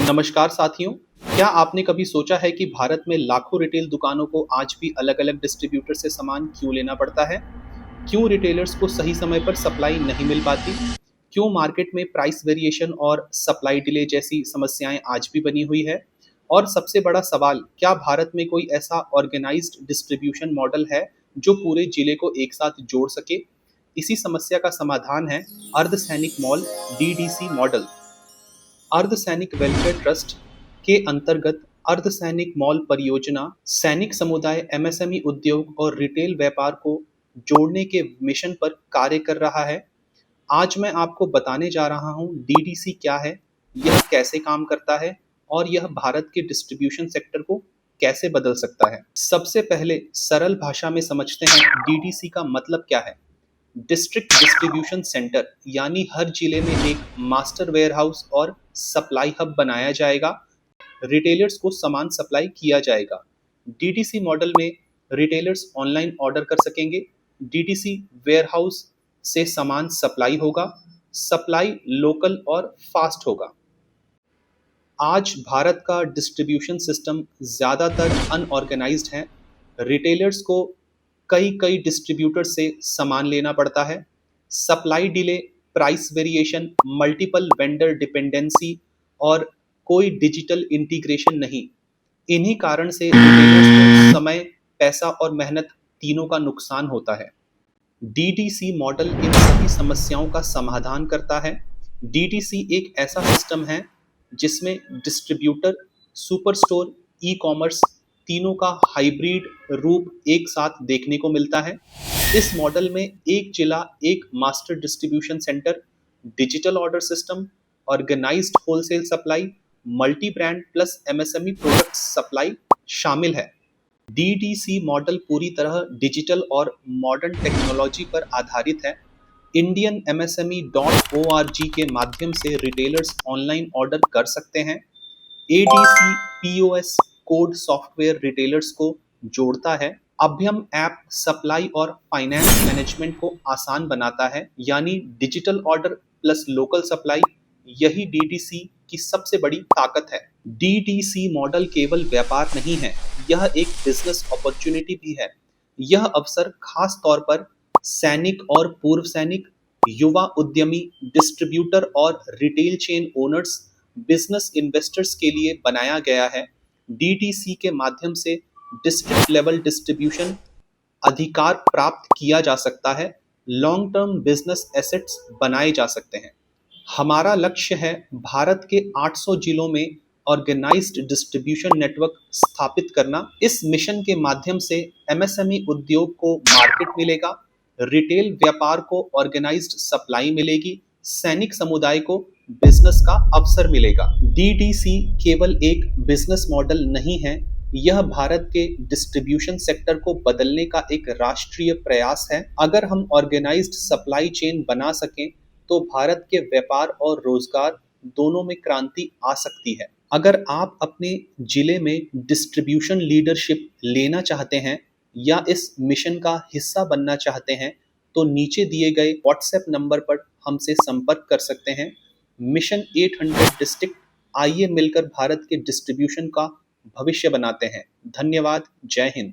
नमस्कार साथियों। क्या आपने कभी सोचा है कि भारत में लाखों रिटेल दुकानों को आज भी अलग-अलग डिस्ट्रीब्यूटर से सामान क्यों लेना पड़ता है? क्यों रिटेलर्स को सही समय पर सप्लाई नहीं मिल पाती? क्यों मार्केट में प्राइस वेरिएशन और सप्लाई डिले जैसी समस्याएं आज भी बनी हुई है? और सबसे बड़ा सवाल, क्या भारत में कोई ऐसा ऑर्गेनाइज्ड डिस्ट्रीब्यूशन मॉडल है जो पूरे जिले को एक साथ जोड़ सके? इसी समस्या का समाधान है अर्धसैनिक मॉल (डीडीसी) मॉडल। अर्धसैनिक वेलफेयर ट्रस्ट के अंतर्गत अर्धसैनिक मॉल परियोजना सैनिक समुदाय, एमएसएमई उद्योग और रिटेल व्यापार को जोड़ने के मिशन पर कार्य कर रहा है। आज मैं आपको बताने जा रहा हूँ डीडीसी क्या है, यह कैसे काम करता है और यह भारत के डिस्ट्रीब्यूशन सेक्टर को कैसे बदल सकता है। सबसे पहले सरल भाषा में समझते हैं डीडीसी का मतलब क्या है। डिस्ट्रिक्ट डिस्ट्रीब्यूशन सेंटर, यानी हर जिले में एक मास्टर वेयरहाउस और सप्लाई हब बनाया जाएगा। रिटेलर्स को सामान सप्लाई किया जाएगा। डीडीसी मॉडल में रिटेलर्स ऑनलाइन ऑर्डर कर सकेंगे। डीडीसी वेयरहाउस से सामान सप्लाई होगा। सप्लाई लोकल और फास्ट होगा। आज भारत का डिस्ट्रीब्यूशन सिस्टम ज़्यादातर अनऑर्गेनाइज्ड है। रिटेलर्स को कई कई डिस्ट्रीब्यूटर से सामान लेना पड़ता है। Supply delay, price variation, multiple vendor dependency और कोई डिजिटल इंटीग्रेशन नहीं। इन्हीं कारण से रिटेलर्स को समय, पैसा और मेहनत तीनों का नुकसान होता है। डीडीसी मॉडल इन सभी समस्याओं का समाधान करता है। डीडीसी एक ऐसा सिस्टम है जिसमें distributor, super store, e commerce तीनों का हाइब्रिड रूप एक साथ देखने को मिलता है। इस मॉडल में एक जिला, एक master distribution centre, digital order system, organised wholesale supply, multi brand plus MSME product supply शामिल है। डीडीसी मॉडल पूरी तरह डिजिटल और मॉडर्न टेक्नोलॉजी पर आधारित है। इंडियन MSME.org के माध्यम से रिटेलर्स ऑनलाइन ऑर्डर कर सकते हैं। ADC POS code software retailers को जोड़ता है। अभ्यम ऐप सप्लाई और फाइनेंस मैनेजमेंट को आसान बनाता है, यानी digital order plus local supply. यही डीडीसी की सबसे बड़ी ताकत है। डीडीसी मॉडल केवल व्यापार नहीं है, यह एक बिजनेस अपॉर्चुनिटी भी है। यह अवसर खास तौर पर सैनिक और पूर्व सैनिक, युवा उद्यमी, डिस्ट्रीब्यूटर और retail chain owners, business investors के लिए बनाया गया है। डीडीसी के माध्यम से डिस्ट्रिक्ट लेवल डिस्ट्रीब्यूशन अधिकार प्राप्त किया जा सकता है। लॉन्ग टर्म बिजनेस एसेट्स बनाए जा सकते हैं। हमारा लक्ष्य है भारत के 800 जिलों में ऑर्गेनाइज्ड डिस्ट्रीब्यूशन नेटवर्क स्थापित करना। इस मिशन के माध्यम से एमएसएमई उद्योग को मार्केट मिलेगा, रिटेल व्यापार को ऑर्गेनाइज्ड सप्लाई मिलेगी, सैनिक समुदाय को बिजनेस का अवसर मिलेगा। डीडीसी केवल एक बिजनेस मॉडल नहीं है, यह भारत के डिस्ट्रीब्यूशन सेक्टर को बदलने का एक राष्ट्रीय प्रयास है। अगर हम ऑर्गेनाइज्ड सप्लाई चेन बना सकें तो भारत के व्यापार और रोजगार दोनों में क्रांति आ सकती है। अगर आप अपने जिले में डिस्ट्रीब्यूशन लीडरशिप लेना चाहते हैं या इस मिशन का हिस्सा बनना चाहते हैं तो नीचे दिए गए व्हाट्सएप नंबर पर हमसे संपर्क कर सकते हैं। मिशन 800 डिस्ट्रिक्ट, आइए मिलकर भारत के डिस्ट्रीब्यूशन का भविष्य बनाते हैं। धन्यवाद। जय हिंद।